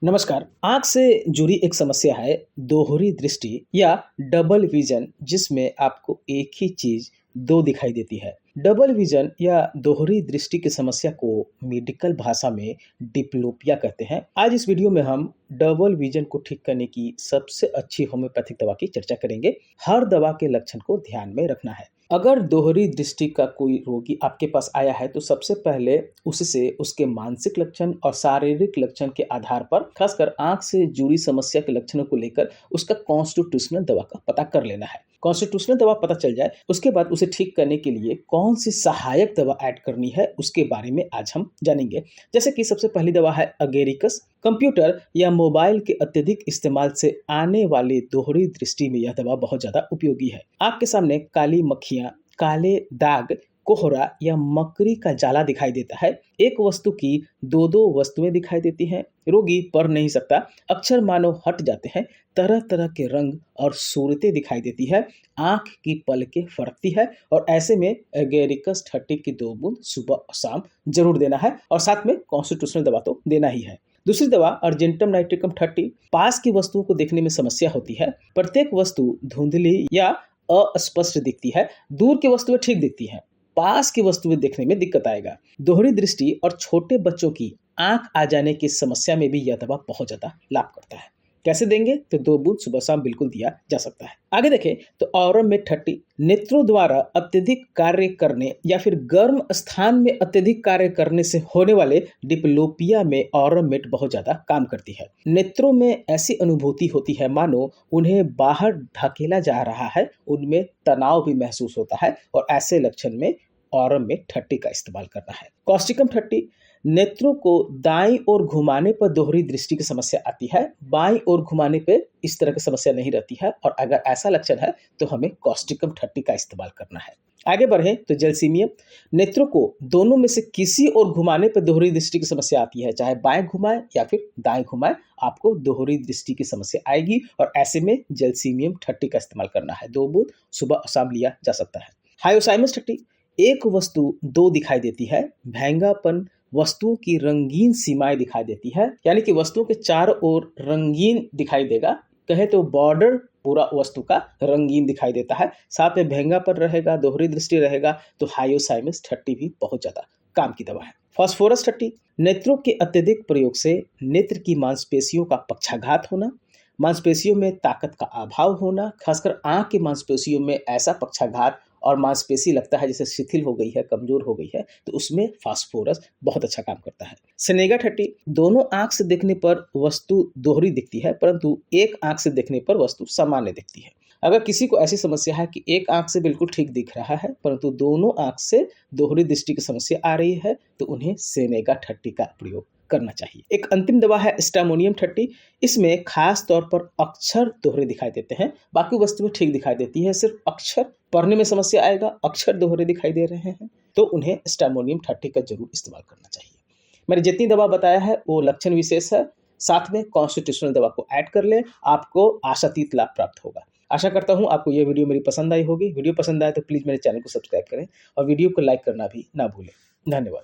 नमस्कार। आँख से जुड़ी एक समस्या है दोहरी दृष्टि या डबल विज़न, जिसमें आपको एक ही चीज़ 2 दिखाई देती है। डबल विज़न या दोहरी दृष्टि की समस्या को मेडिकल भाषा में डिप्लोपिया कहते हैं। आज इस वीडियो में हम डबल विज़न को ठीक करने की सबसे अच्छी होम्योपैथिक दवा की चर्चा करेंगे। हर दवा के लक्षण को ध्यान में रखना है। अगर दोहरी दृष्टि का कोई रोगी आपके पास आया है तो सबसे पहले उससे उसके मानसिक लक्षण और शारीरिक लक्षण के आधार पर खासकर आंख से जुड़ी समस्या के लक्षणों को लेकर उसका कॉन्स्टिट्यूशनल दवा का पता कर लेना है। कॉन्स्टिट्यूशनल दवा पता चल जाए उसके बाद उसे ठीक करने के लिए कौन सी सहायक दवा ऐड करनी है उसके बारे में आज हम जानेंगे। जैसे कि सबसे पहली दवा है अगेरिकस। कंप्यूटर या मोबाइल के अत्यधिक इस्तेमाल से आने वाली दोहरी दृष्टि में यह दवा बहुत ज्यादा उपयोगी है। आपके सामने काली मक्खियां, काले दाग, कोहरा या मकड़ी का जाला दिखाई देता है। एक वस्तु की दो दो वस्तुएं दिखाई देती हैं। रोगी पढ़ नहीं सकता, अक्षर मानो हट जाते हैं, तरह तरह के रंग और सूरतें दिखाई देती है, आंख की पलकें फड़कती है और ऐसे में एगेरिकस 30 की 2 बूंद सुबह और शाम जरूर देना है और साथ में कॉन्स्टिट्यूशनल दवा तो देना ही है। दूसरी दवा अर्जेंटम नाइट्रिकम 30। पास की वस्तुओं को देखने में समस्या होती है। प्रत्येक वस्तु धुंधली या अस्पष्ट दिखती है, दूर की वस्तुएं ठीक दिखती हैं, पास की वस्तुएं देखने में दिक्कत आएगा। दोहरी दृष्टि और छोटे बच्चों की आंख आ जाने की समस्या में भी यह दवा बहुत ज्यादा लाभ करता है। कैसे देंगे? तो 2 बूंद सुबह शाम बिल्कुल दिया जा सकता है। आगे देखें तो ऑरम में 30 नेत्रों द्वारा अत्यधिक कार्य करने या फिर गर्म स्थान में अत्यधिक कार्य करने से होने वाले डिप्लोपिया में ऑरम मेट बहुत ज्यादा काम करती है। नेत्रों में ऐसी अनुभूति होती है मानो उन्हें बाहर ढकेला जा रहा है, उनमें तनाव भी महसूस होता है और ऐसे लक्षण में ऑरम में 30 का इस्तेमाल करना है। कॉस्टिकम 30 नेत्रों को दाईं ओर घुमाने पर दोहरी दृष्टि की समस्या आती है, बाईं ओर घुमाने पे इस तरह की समस्या नहीं रहती है और अगर ऐसा लक्षण है तो हमें कॉस्टिकम 30 का इस्तेमाल करना है। आगे बढ़े तो जेलसीमियम। नेत्रों को दोनों में से किसी ओर घुमाने पर दोहरी दृष्टि की समस्या आती है, चाहे बाएं घुमाए या फिर दाएं घुमाए, आपको दोहरी दृष्टि की समस्या आएगी और ऐसे में जेलसीमियम 30 का इस्तेमाल करना है। 2 बूंद सुबह और शाम लिया जा सकता है। हायोसाइमस 30 एक वस्तु 2 दिखाई देती है, भैंगापन, वस्तुओं की रंगीन सीमाएं दिखाई देती है, यानी कि वस्तुओं के चारों ओर रंगीन दिखाई देगा। कहे तो बॉर्डर पूरा वस्तु का रंगीन दिखाई देता है, साथ में भैंगापन रहेगा, दोहरी दृष्टि रहेगा, तो हायोसाइमस 30 भी बहुत ज्यादा काम की दवा है। फास्फोरस 30 नेत्रों के अत्यधिक प्रयोग से नेत्र की मांसपेशियों का पक्षाघात होना, मांसपेशियों में ताकत का अभाव होना, खासकर आंख की मांसपेशियों में ऐसा पक्षाघात और मांसपेशी लगता है जैसे शिथिल हो गई है, कमजोर हो गई है, तो उसमें फास्फोरस बहुत अच्छा काम करता है। सेनेगा 30 दोनों आंख से देखने पर वस्तु दोहरी दिखती है, परंतु एक आंख से देखने पर वस्तु सामान्य दिखती है। अगर किसी को ऐसी समस्या है कि एक आंख से बिल्कुल ठीक दिख रहा है परंतु दोनों आंख से दोहरी दृष्टि की समस्या आ रही है, तो उन्हें सेनेगा 30 का प्रयोग करना चाहिए। एक अंतिम दवा है स्टामोनियम 30। इसमें खास तौर पर अक्षर दोहरे दिखाई देते हैं, बाकी वस्तुएं ठीक दिखाई देती है, सिर्फ अक्षर पढ़ने में समस्या आएगा, अक्षर दोहरे दिखाई दे रहे हैं, तो उन्हें स्टामोनियम 30 का जरूर इस्तेमाल करना चाहिए। मैंने जितनी दवा बताया है वो लक्षण विशेष है, साथ में कॉन्स्टिट्यूशनल दवा को ऐड कर ले, आपको आशातीत लाभ प्राप्त होगा। आशा करता हूं आपको यह वीडियो मेरी पसंद आई होगी। वीडियो पसंद आए तो प्लीज मेरे चैनल को सब्सक्राइब करें और वीडियो को लाइक करना भी ना भूलें। धन्यवाद।